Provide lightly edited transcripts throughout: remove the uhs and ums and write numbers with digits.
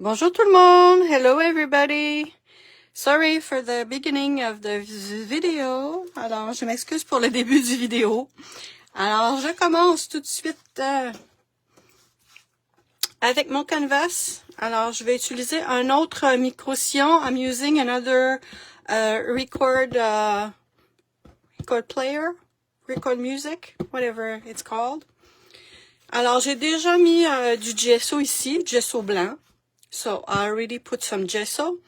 Bonjour tout le monde. Hello everybody. Sorry for the beginning of the video. Alors, je m'excuse pour le début du vidéo. Alors, je commence tout de suite avec mon canvas. Alors, je vais utiliser un autre micro-sillon. I'm using another record player, record music, whatever it's called. Alors, j'ai déjà mis du gesso ici, gesso blanc. So, I already put some gesso.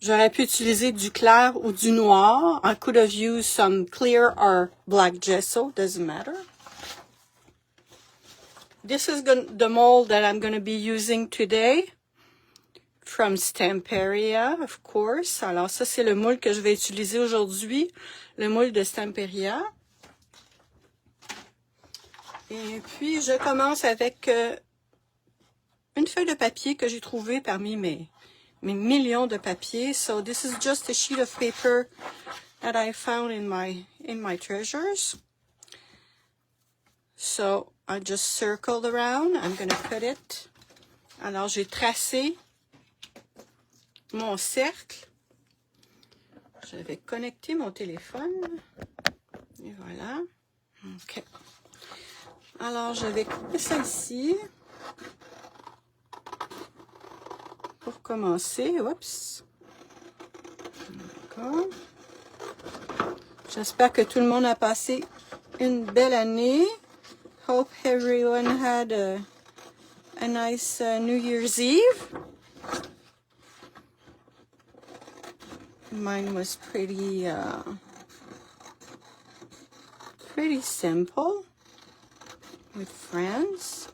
J'aurais pu utiliser du clair ou du noir. I could have used some clear or black gesso, doesn't matter. This is the mold that I'm going to be using today. From Stamperia, of course. Alors ça, c'est le moule que je vais utiliser aujourd'hui. Le moule de Stamperia. Et puis, je commence avec une feuille de papier que j'ai trouvée parmi mes millions de papiers. So this is just a sheet of paper that I found in my treasures. So I just circled around. I'm going to cut it. Alors j'ai tracé mon cercle. Je vais connecter mon téléphone. Et voilà. OK. Alors je vais couper ça ici. Pour commencer. Oups. D'accord. J'espère que tout le monde a passé une belle année. Hope everyone had a nice New Year's Eve. Mine was pretty simple with friends.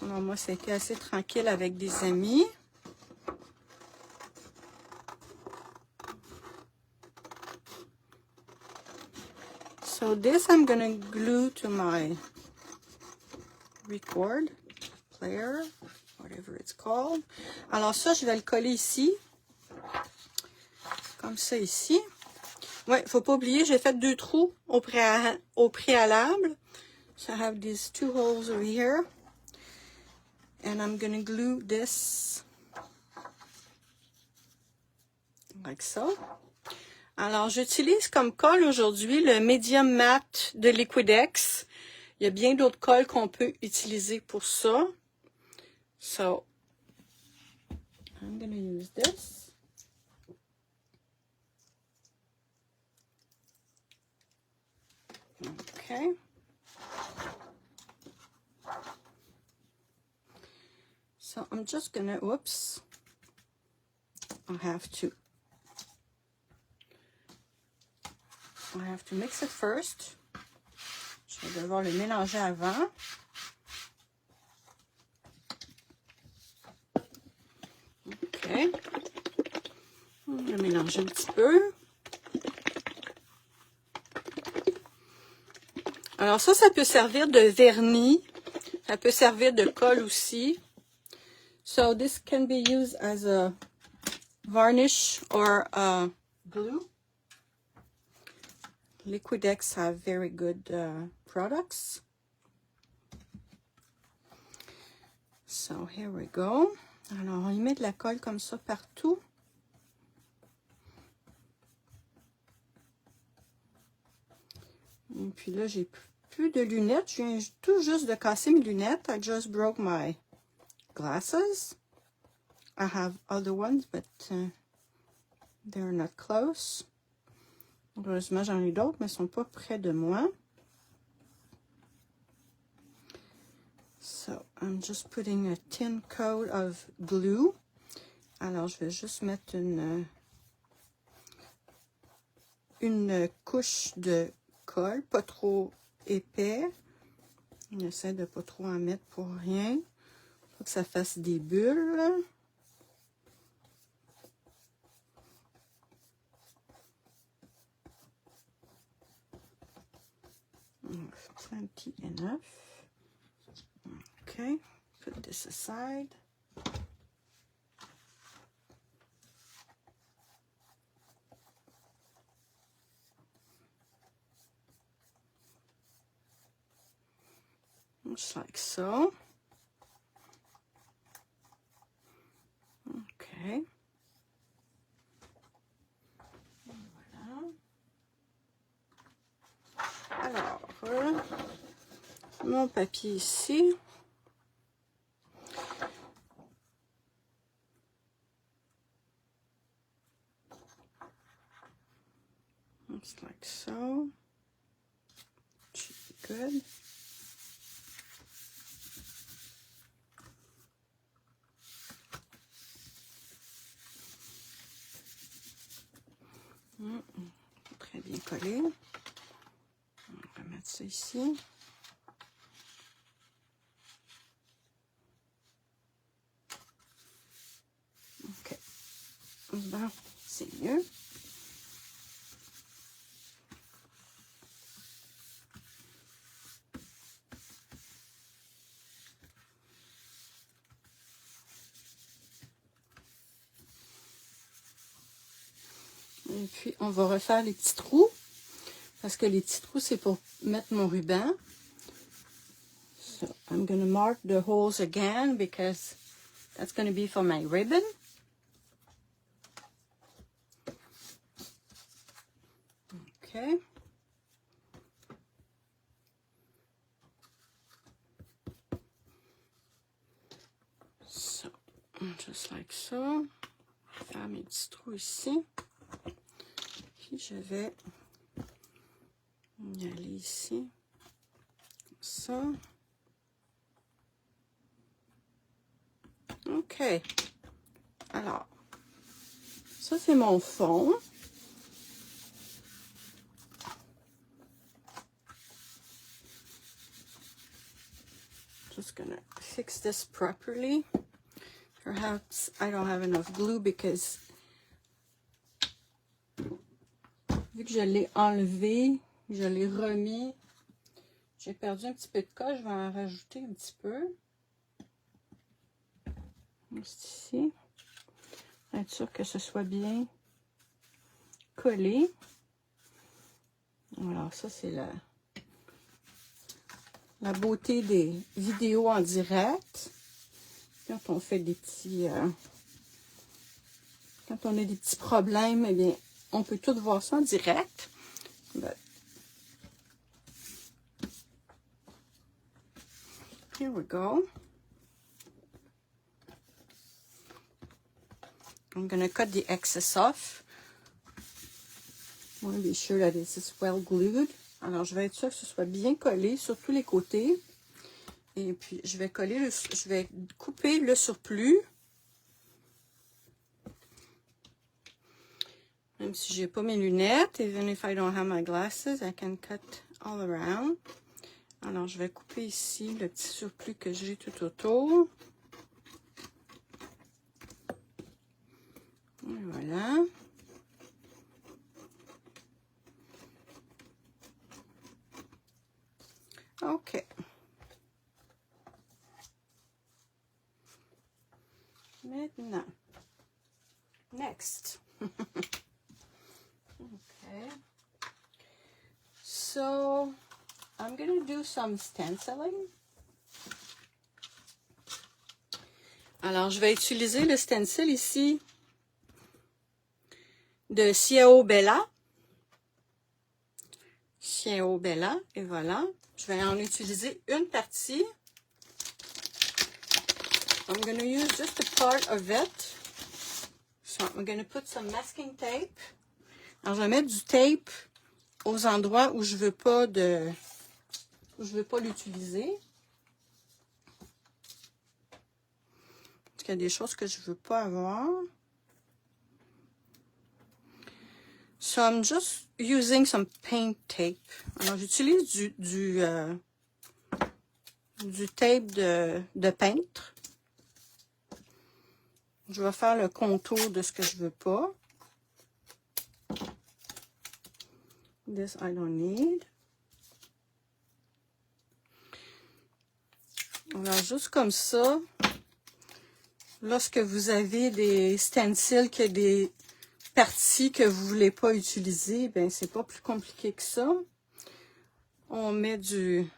Alors moi, c'était assez tranquille avec des amis. So this I'm gonna glue to my record player, whatever it's called. Alors ça, je vais le coller ici. Comme ça ici. Ouais, faut pas oublier, j'ai fait 2 trous au préalable. So I have these 2 holes over here. And I'm gonna glue this like so. Alors, j'utilise comme colle aujourd'hui le Medium Matte de Liquidex. Il y a bien d'autres colles qu'on peut utiliser pour ça. So, I'm going to use this. Okay. So, I'm just going to, whoops, I have to mix it first. Je vais devoir le mélanger avant. OK. On va le mélanger un petit peu. Alors ça peut servir de vernis. Ça peut servir de colle aussi. So this can be used as a varnish or a glue. Liquidex have very good products. So here we go. Alors on y met de la colle comme ça partout. Et puis là j'ai plus de lunettes. Je viens tout juste de casser mes lunettes. I just broke my glasses. I have other ones, but they're not close. Heureusement, j'en ai d'autres, mais ils ne sont pas près de moi. So, I'm just putting a thin coat of glue. Alors, je vais juste mettre une couche de colle, pas trop épais. On essaie de pas trop en mettre pour rien. Faut que ça fasse des bulles. Plenty enough. Okay, put this aside. Just like so. Okay. Voilà. Alors, mon papier ici. Looks like so. Should be good. Très bien collé. On va mettre ça ici. OK. Bon, c'est mieux. Et puis, on va refaire les petits trous. Parce que les petits trous, c'est pour mettre mon ruban. So, I'm going to mark the holes again because that's going to be for my ribbon. Okay. So, just like so. Faire mes petits trous ici. Puis je vais y aller ici. Comme ça. OK. Alors, ça c'est mon fond. Just gonna fix this properly. Perhaps I don't have enough glue because vu que je l'ai enlevé, je l'ai remis, j'ai perdu un petit peu de colle, je vais en rajouter un petit peu. Juste ici. Être sûr que ce soit bien collé. Alors ça c'est la beauté des vidéos en direct. Quand on fait des petits... quand on a des petits problèmes, eh bien, on peut tout voir ça en direct. But here we go. I'm going to cut the excess off. I want to be sure that it's well glued. Alors, je vais être sûre que ce soit bien collé sur tous les côtés. Et puis, je vais couper le surplus. Même si j'ai pas mes lunettes, even if I don't have my glasses, I can cut all around. Alors, je vais couper ici le petit surplus que j'ai tout autour. Et voilà. OK. Maintenant. Next. Okay. So, I'm going to do some stenciling. Alors, je vais utiliser le stencil ici de Ciao Bella. Ciao Bella. Et voilà. Je vais en utiliser une partie. I'm going to use just a part of it. So, I'm going to put some masking tape. Alors, je vais mettre du tape aux endroits où je veux pas l'utiliser. Parce qu'il y a des choses que je veux pas avoir. So, I'm just using some paint tape. Alors, j'utilise du tape de peintre. Je vais faire le contour de ce que je veux pas. This I don't need. Alors, juste comme ça, lorsque vous avez des stencils, que des parties que vous voulez pas utiliser, ben c'est pas plus compliqué que ça. On met du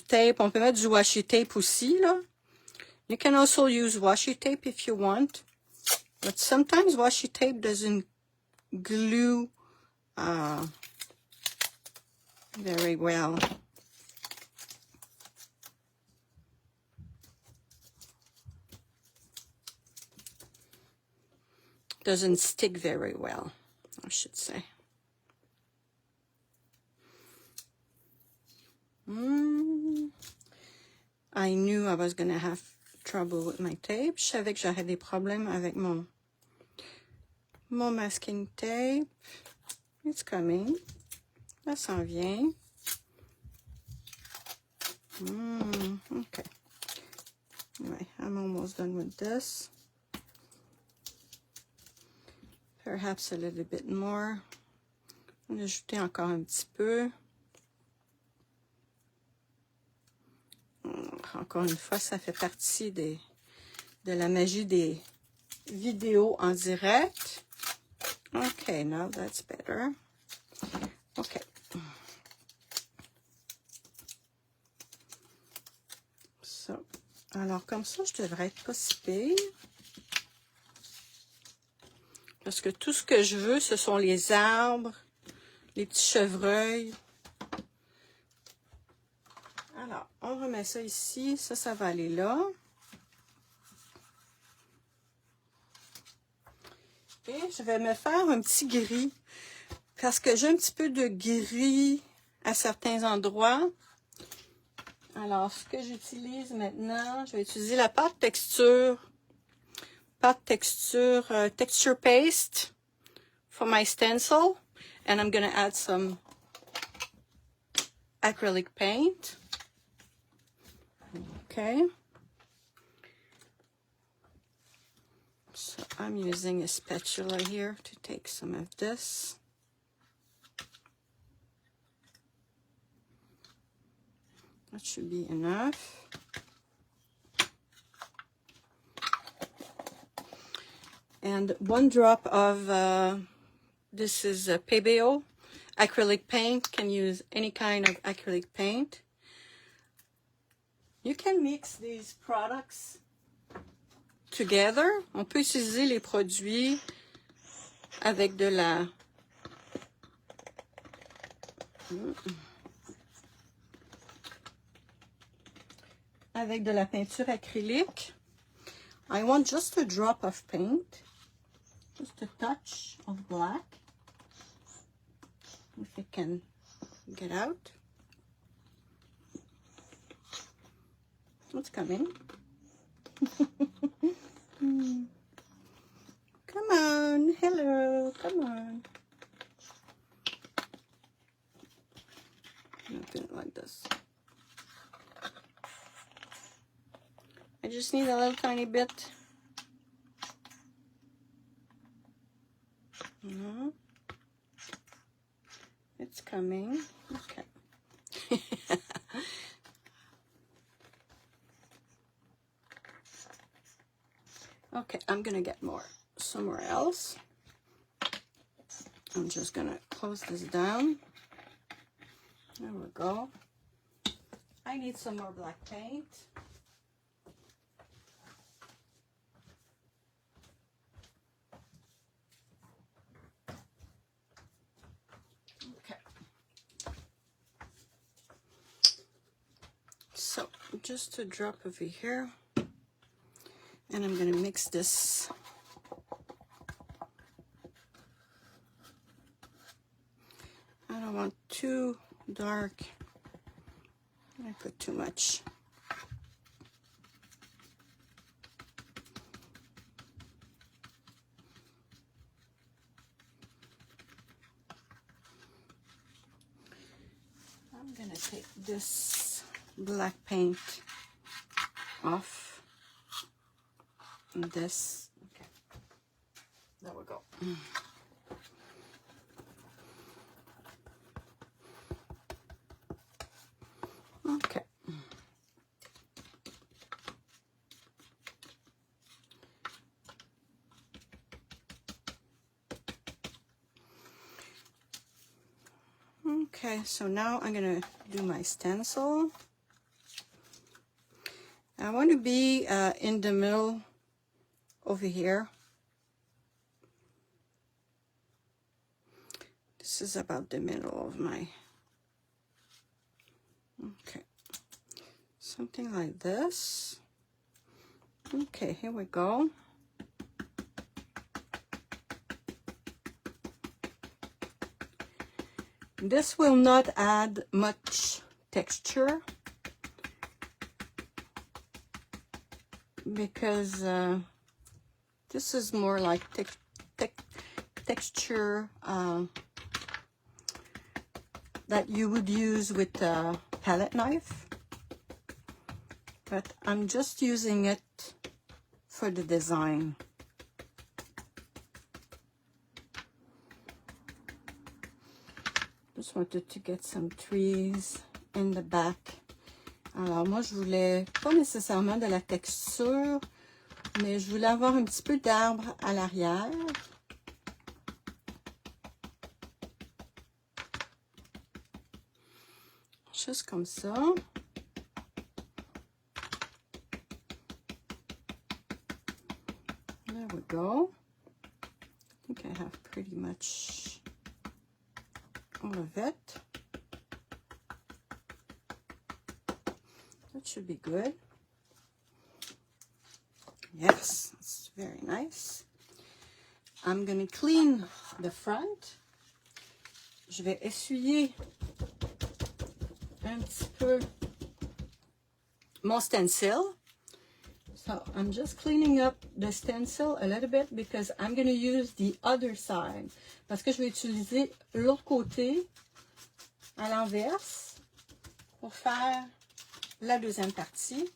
tape, on peut mettre du washi tape aussi, là. You can also use washi tape if you want, but sometimes washi tape doesn't glue very well. Doesn't stick very well, I should say. I knew I was going to have trouble with my tape. Je savais que j'aurais des problèmes avec mon masking tape. It's coming. Ça s'en vient. Okay. Anyway, I'm almost done with this. Perhaps a little bit more. On va ajouter encore un petit peu. Encore une fois, ça fait partie de la magie des vidéos en direct. Okay, now that's better. Okay. So, alors comme ça, je devrais être pas si pire. Parce que tout ce que je veux, ce sont les arbres, les petits chevreuils. Alors, on remet ça ici. Ça va aller là. Et je vais me faire un petit gris. Parce que j'ai un petit peu de gris à certains endroits. Alors, ce que j'utilise maintenant, je vais utiliser la pâte texture. Texture paste for my stencil. And I'm going to add some acrylic paint. Okay. So I'm using a spatula here to take some of this. That should be enough. And 1 drop of, this is PBO acrylic paint. Can use any kind of acrylic paint. You can mix these products together. On peut utiliser les produits avec de la... avec de la peinture acrylique. I want just a drop of paint. Just a touch of black. If it can get out. It's coming. Come on. Hello. Come on. Nothing like this. I just need a little tiny bit. It's coming. Okay. Okay, I'm gonna get more somewhere else. I'm just gonna close this down. There we go. I need some more black paint. So just a drop over here, and I'm going to mix this. I don't want too dark. I put too much. I'm going to take this black paint off this. Okay, there we go. Okay. Okay, so now I'm gonna do my stencil. I want to be in the middle over here. This is about the middle of my, okay, something like this. Okay, here we go. This will not add much texture because this is more like texture that you would use with a palette knife, but I'm just using it for the design. Just wanted to get some trees in the back. Alors moi je voulais pas nécessairement de la texture, mais je voulais avoir un petit peu d'arbre à l'arrière. Juste comme ça. There we go. I think I have pretty much all of it. That should be good. Yes, it's very nice. I'm going to clean the front. Je vais essuyer un petit peu mon stencil. So I'm just cleaning up the stencil a little bit because I'm going to use the other side. Parce que je vais utiliser l'autre côté à l'inverse pour faire la deuxième partie.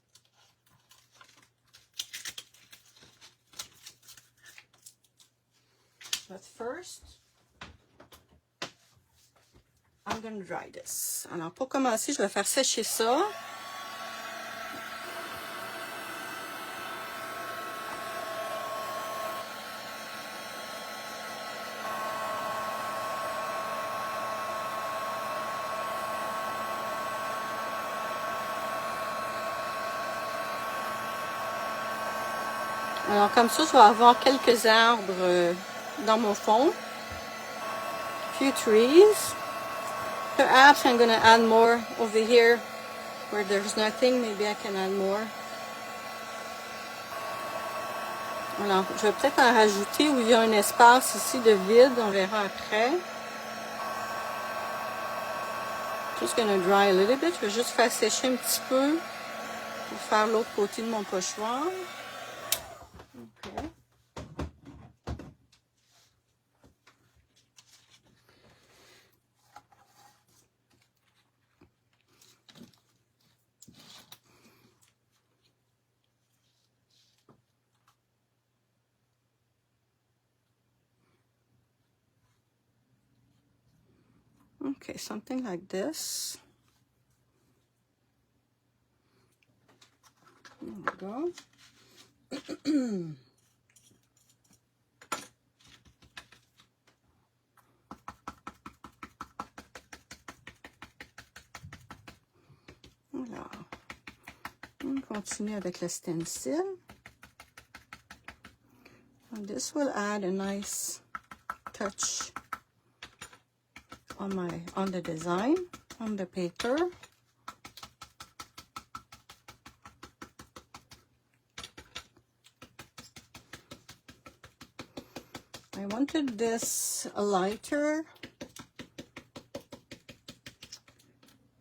But first, I'm going to dry this. Alors pour commencer, je vais faire sécher ça. Alors comme ça, je vais avoir quelques arbres dans mon fond. Few trees. Perhaps I'm going to add more over here where there's nothing. Maybe I can add more. Alors, je vais peut-être en rajouter où il y a un espace ici de vide. On verra après. Just going to dry a little bit. Je vais juste faire sécher un petit peu pour faire l'autre côté de mon pochoir. Okay. Okay, something like this. There we go. Alors, on continue avec le stencil. And this will add a nice touch on the design, on the paper. I wanted this lighter,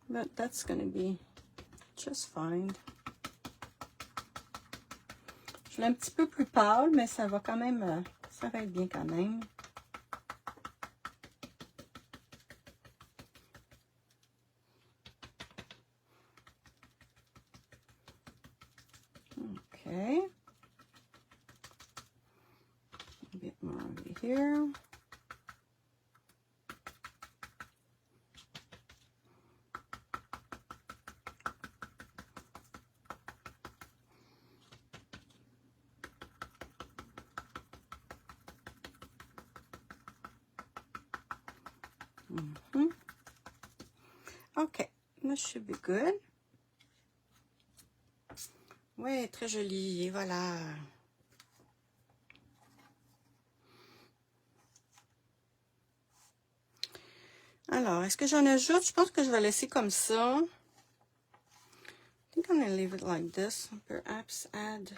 but that's going to be just fine. Je l'ai un petit peu plus pâle, mais ça va quand même, ça va être bien quand même. Okay. A bit more over here. Okay, this should be good. Oui, très joli. Et voilà. Alors, est-ce que j'en ajoute? Je pense que je vais laisser comme ça. I think I'm going to leave it like this. Perhaps add...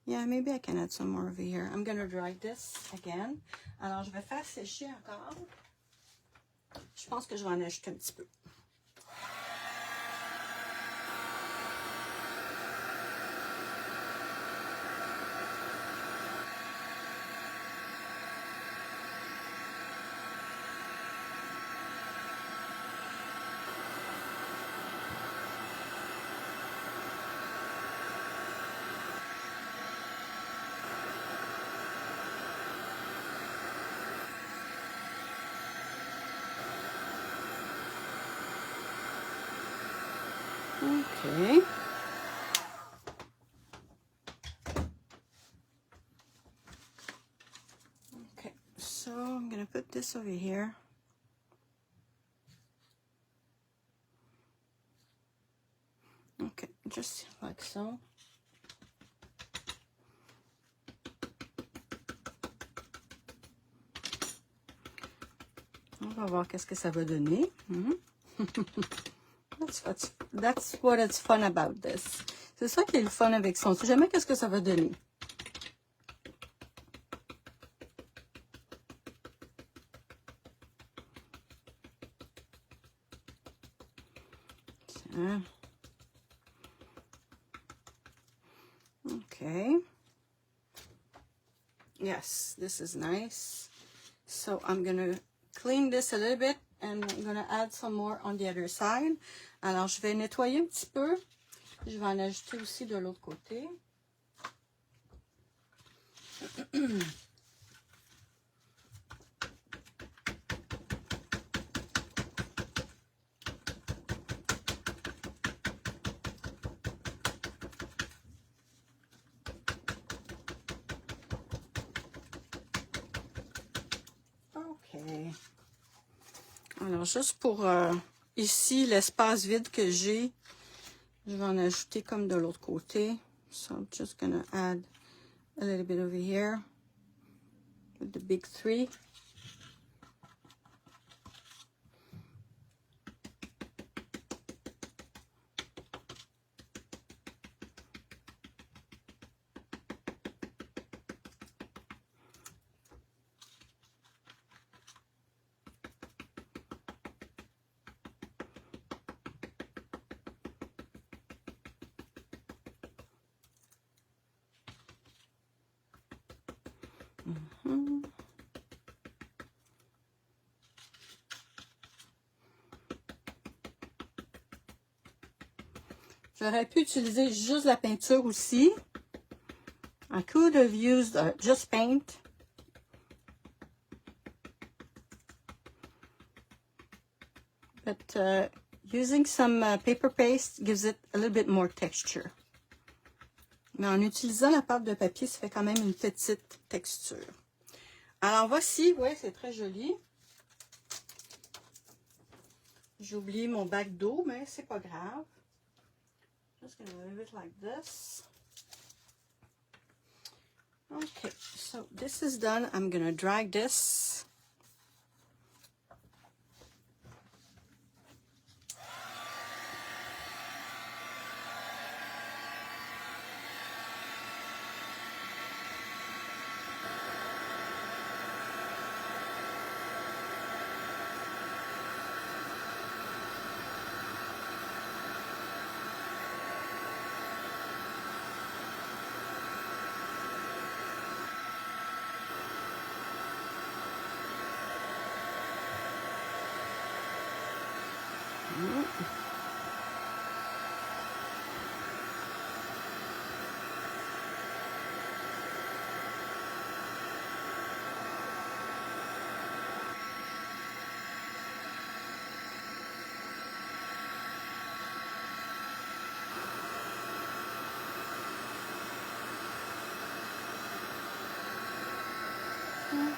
yeah, maybe I can add some more over here. I'm going to dry this again. Alors, je vais faire sécher encore. Je pense que je vais en ajouter un petit peu. Okay. Okay, so I'm going to put this over here. Okay, just like so. On va voir qu'est-ce que ça va donner. That's what it's fun about this. C'est ça qui est le fun avec ça. On ne sait jamais qu'est-ce que ça va donner. Tiens. Okay. Yes, this is nice. So I'm going to clean this a little bit and I'm going to add some more on the other side. Alors, je vais nettoyer un petit peu. Je vais en ajouter aussi de l'autre côté. OK. Alors, juste pour ici, l'espace vide que j'ai, je vais en ajouter comme de l'autre côté. So I'm just going to add a little bit over here with the big three. J'aurais pu utiliser juste la peinture aussi. I could have used just paint. But using some paper paste gives it a little bit more texture. Mais en utilisant la pâte de papier, ça fait quand même une petite texture. Alors voici, ouais, c'est très joli. J'ai oublié mon bac d'eau, mais c'est pas grave. Just gonna leave it like this. Okay, so this is done. I'm gonna drag this.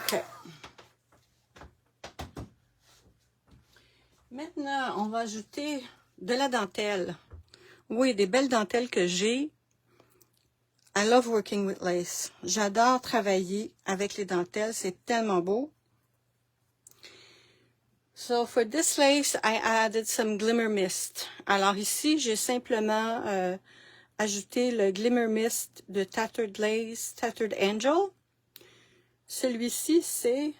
Okay. Maintenant, on va ajouter de la dentelle. Oui, des belles dentelles que j'ai. I love working with lace. J'adore travailler avec les dentelles. C'est tellement beau. So, for this lace, I added some Glimmer Mist. Alors ici, j'ai simplement ajouté le Glimmer Mist de Tattered Lace, Tattered Angel. Celui-ci, c'est...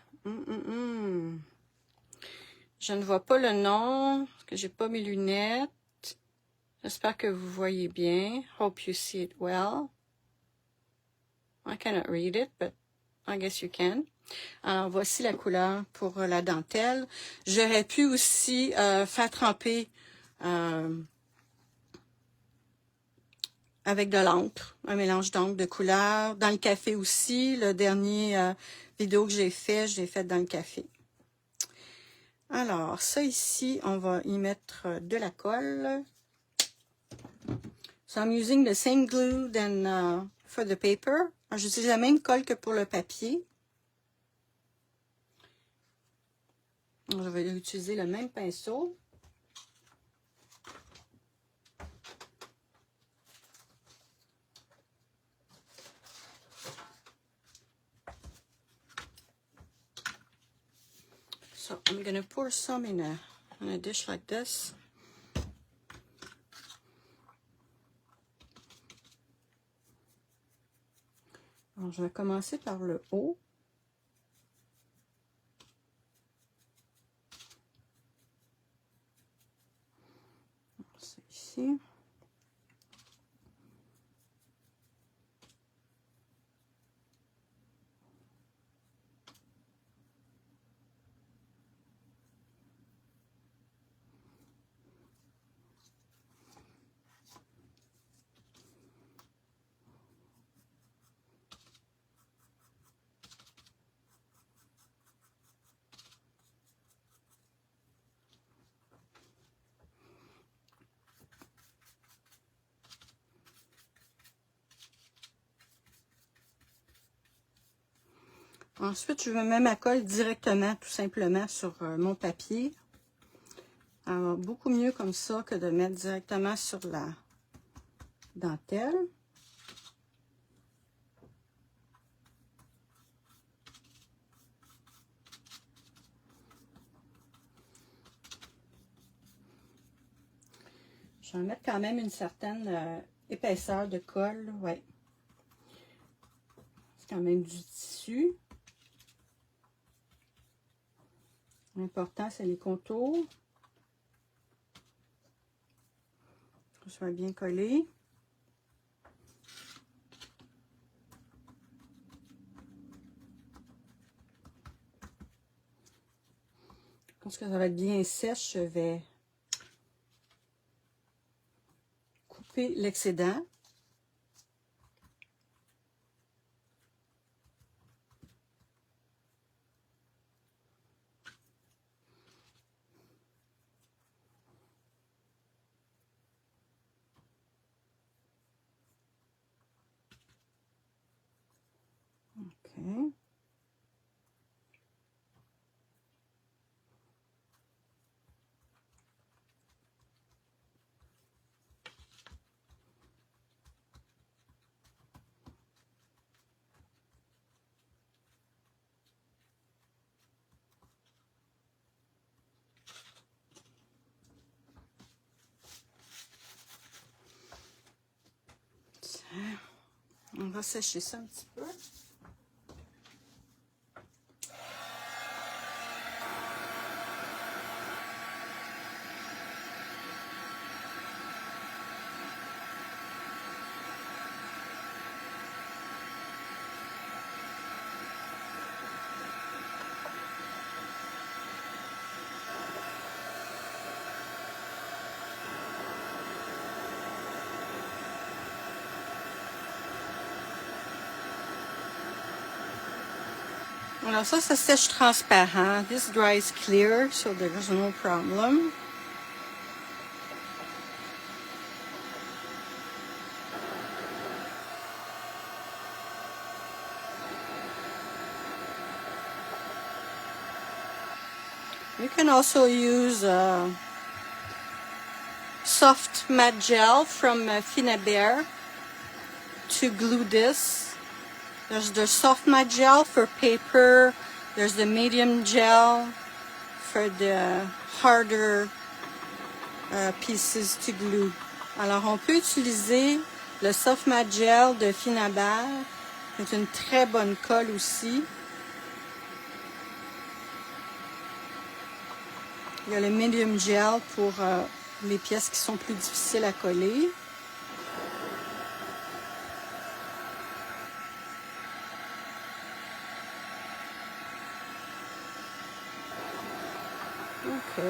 Je ne vois pas le nom, parce que j'ai pas mes lunettes. J'espère que vous voyez bien. Hope you see it well. I cannot read it, but I guess you can. Alors, voici la couleur pour la dentelle. J'aurais pu aussi faire tremper avec de l'encre, un mélange d'encre de couleur. Dans le café aussi, le dernier vidéo que j'ai fait, je l'ai fait dans le café. Alors, ça ici, on va y mettre de la colle. So I'm using the same glue than for the paper. J'utilise la même colle que pour le papier. Je vais utiliser le même pinceau. So I'm going to pour some in a dish like this. Alors, je vais commencer par le haut. C'est ici. Ensuite, je mets ma colle directement, tout simplement, sur mon papier. Alors, beaucoup mieux comme ça que de mettre directement sur la dentelle. Je vais mettre quand même une certaine épaisseur de colle, ouais. C'est quand même du tissu. L'important, c'est les contours. Que ce soit bien collé. Quand ça va être bien sèche, je vais couper l'excédent. OK. On va sécher ça un petit peu. Alors ça sèche transparent. This dries clear, so there's no problem. You can also use soft matte gel from Finnabair to glue this. There's the soft matte gel for paper. There's the medium gel for the harder pieces to glue. Alors, on peut utiliser le soft matte gel de Finnabair. C'est une très bonne colle aussi. Il y a le medium gel pour les pièces qui sont plus difficiles à coller. OK.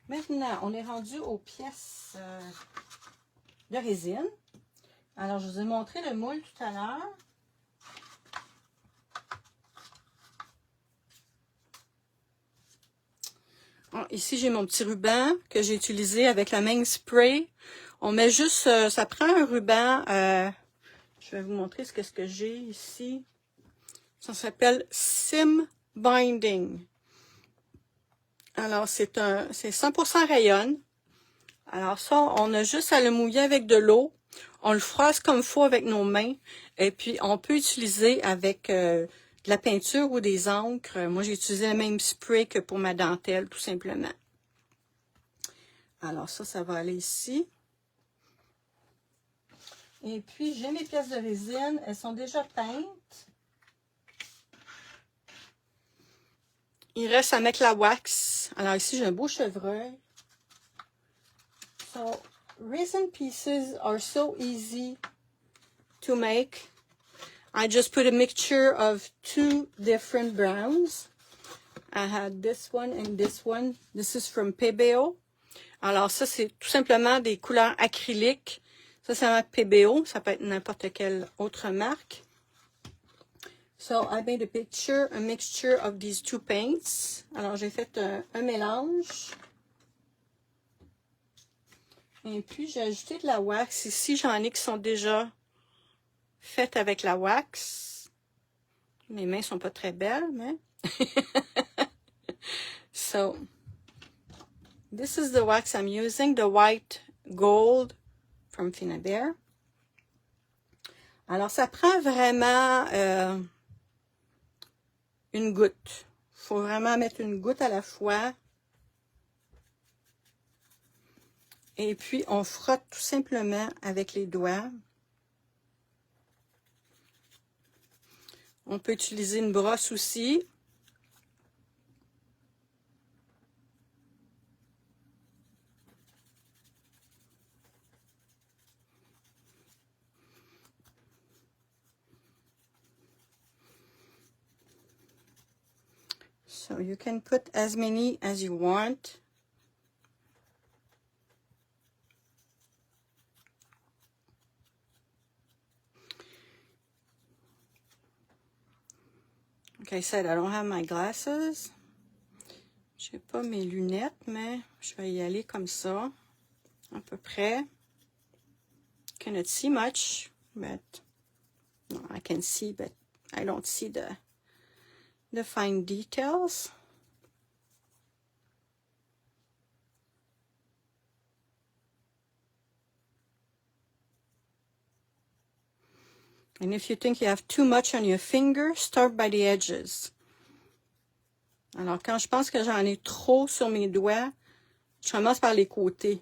Maintenant, on est rendu aux pièces de résine. Alors, je vous ai montré le moule tout à l'heure. Bon, ici, j'ai mon petit ruban que j'ai utilisé avec la même spray. On met juste, ça prend un ruban, je vais vous montrer ce que j'ai ici. Ça s'appelle Sim Binding. Alors, c'est 100% rayon. Alors ça, on a juste à le mouiller avec de l'eau. On le froisse comme il faut avec nos mains. Et puis, on peut utiliser avec de la peinture ou des encres. Moi, j'ai utilisé le même spray que pour ma dentelle, tout simplement. Alors ça va aller ici. Et puis, j'ai mes pièces de résine. Elles sont déjà peintes. Il reste à mettre la wax. Alors ici, j'ai un beau chevreuil. So, resin pieces are so easy to make. I just put a mixture of 2 different browns. I had this one and this one. This is from PBO. Alors ça, c'est tout simplement des couleurs acryliques. Ça, c'est marque PBO. Ça peut être n'importe quelle autre marque. So, I made a mixture of these 2 paints. Alors, j'ai fait un mélange. Et puis, j'ai ajouté de la wax. Ici, j'en ai qui sont déjà faites avec la wax. Mes mains sont pas très belles, mais... So, this is the wax I'm using, the white gold from Finnabair. Alors, ça prend vraiment une goutte. Il faut vraiment mettre une goutte à la fois. Et puis, on frotte tout simplement avec les doigts. On peut utiliser une brosse aussi. So you can put as many as you want. Like I said, I don't have my glasses. J'ai pas mes lunettes, mais je vais y aller comme ça, à peu près. Cannot see much, but no, I can see, but I don't see the fine details. And if you think you have too much on your finger, start by the edges. Alors, quand je pense que j'en ai trop sur mes doigts, je commence par les côtés.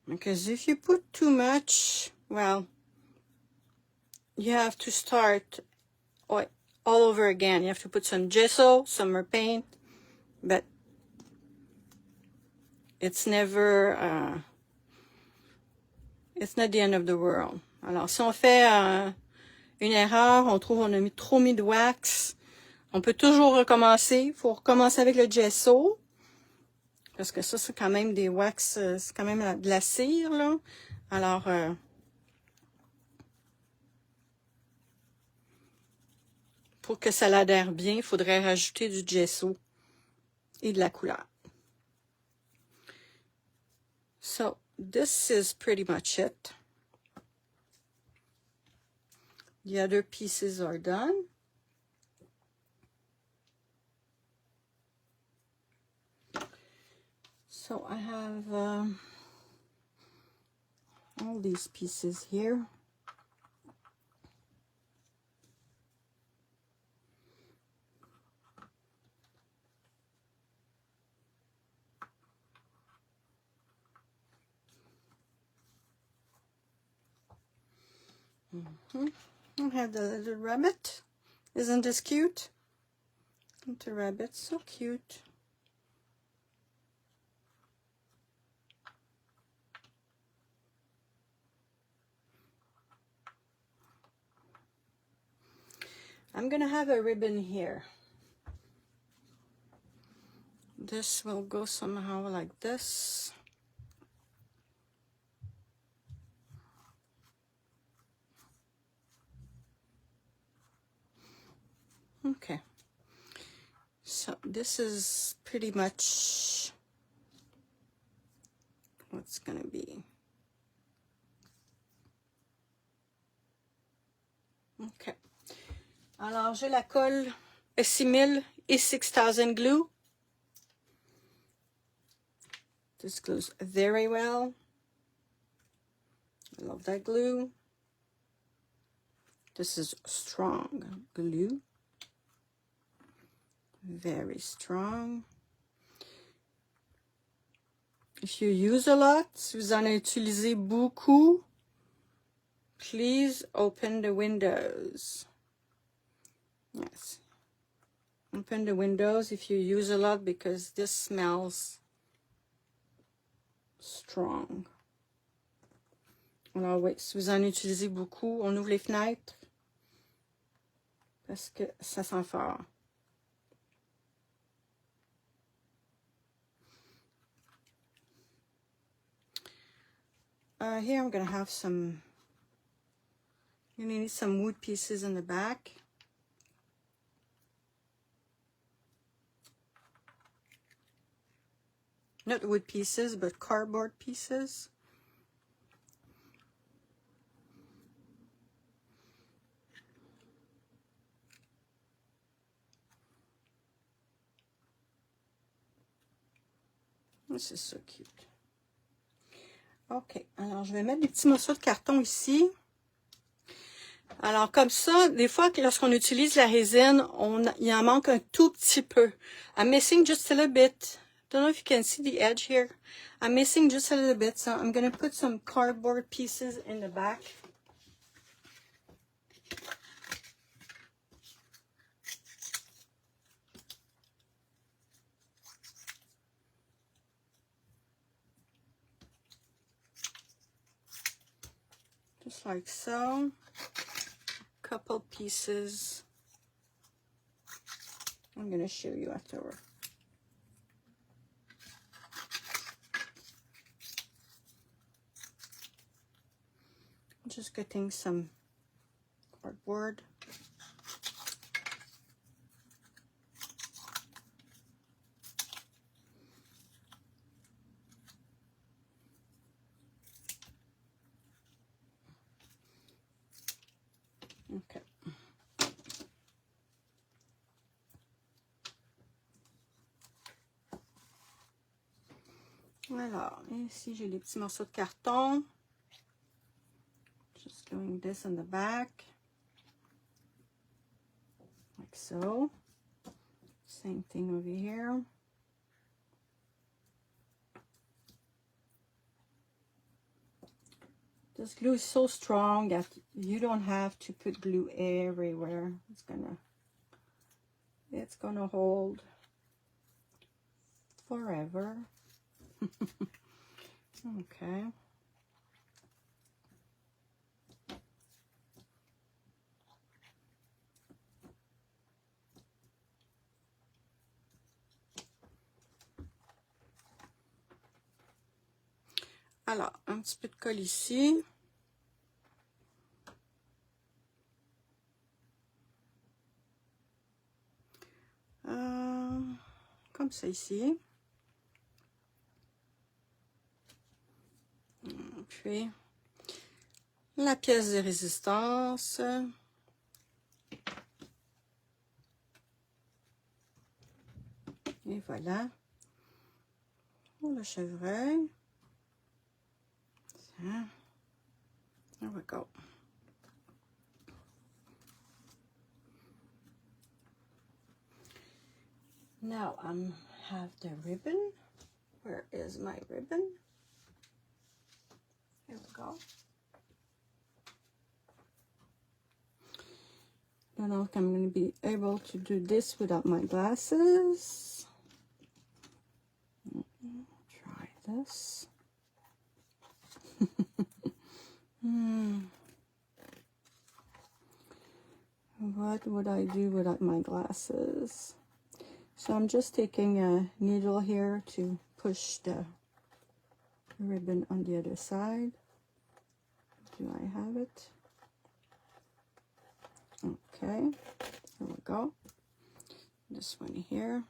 Because if you put too much, well, you have to start all over again. You have to put some gesso, some more paint, but it's never, it's not the end of the world. Alors, si on fait une erreur, on trouve on a trop mis de wax, on peut toujours recommencer. Il faut recommencer avec le gesso. Parce que ça, c'est quand même des wax, c'est quand même de la cire, là. Alors, pour que ça l'adhère bien, il faudrait rajouter du gesso et de la couleur. So, this is pretty much it. The other pieces are done. So I have all these pieces here. I have the little rabbit. Isn't this cute? The rabbit's so cute. I'm gonna have a ribbon here. This will go somehow like this. Okay. So this is pretty much what's gonna be. Okay. Alors, j'ai la colle S6000 E6000 glue. This glues very well. I love that glue. This is strong glue. Very strong. If you use a lot, si vous en utilisez beaucoup, please open the windows. Yes. Open the windows if you use a lot because this smells strong. Alors oui, si vous en utilisez beaucoup, on ouvre les fenêtres parce que ça sent fort. Here I'm going to have some, you need some wood pieces in the back. Not wood pieces, but cardboard pieces. This is so cute. Ok, alors je vais mettre des petits morceaux de carton ici. Alors comme ça, des fois lorsqu'on utilise la résine, il en manque un tout petit peu. I'm missing just a little bit. Don't know if you can see the edge here. I'm missing just a little bit, so I'm going to put some cardboard pieces in the back. Just like so. A couple pieces. I'm going to show you afterward. Just getting some cardboard. Okay. Alors, ici j'ai les petits morceaux de carton. Just doing this in the back. Like so. Same thing over here. This glue is so strong that you don't have to put glue everywhere. It's gonna hold forever. Okay. Alors, un petit peu de colle ici. Comme ça ici. Puis, la pièce de résistance. voilà. Oh, le chevreuil. Ça. There we go. Now I have the ribbon. Where is my ribbon? Here we go. I don't know if I'm going to be able to do this without my glasses. Try this. What would I do without my glasses? So I'm just taking a needle here to push the ribbon on the other side. Do I have it? Okay, here we go. This one here.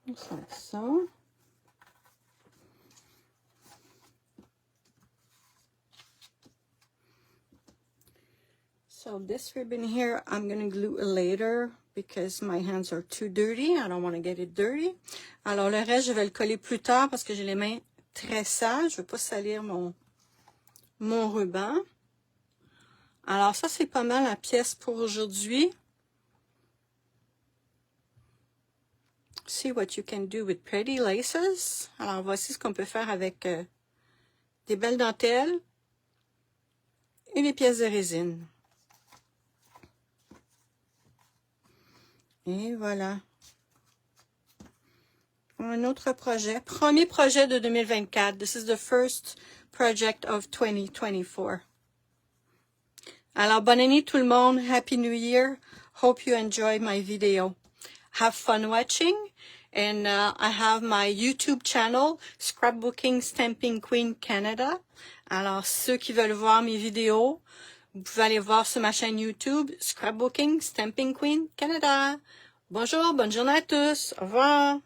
Just like so. So this ribbon here, I'm going to glue it later because my hands are too dirty. I don't want to get it dirty. Alors le reste, je vais le coller plus tard parce que j'ai les mains très sales. Je ne veux pas salir mon ruban. Alors ça, c'est pas mal la pièce pour aujourd'hui. See what you can do with pretty laces. Alors voici ce qu'on peut faire avec des belles dentelles et des pièces de résine. Et voilà. Un autre projet. Premier projet de 2024. This is the first project of 2024. Alors, bonne année tout le monde. Happy New Year. Hope you enjoy my video. Have fun watching. And I have my YouTube channel, Scrapbooking Stamping Queen Canada. Alors, ceux qui veulent voir mes vidéos, vous pouvez aller voir sur ma chaîne YouTube, Scrapbooking Stamping Queen Canada. Bonjour, bonne journée à tous. Au revoir.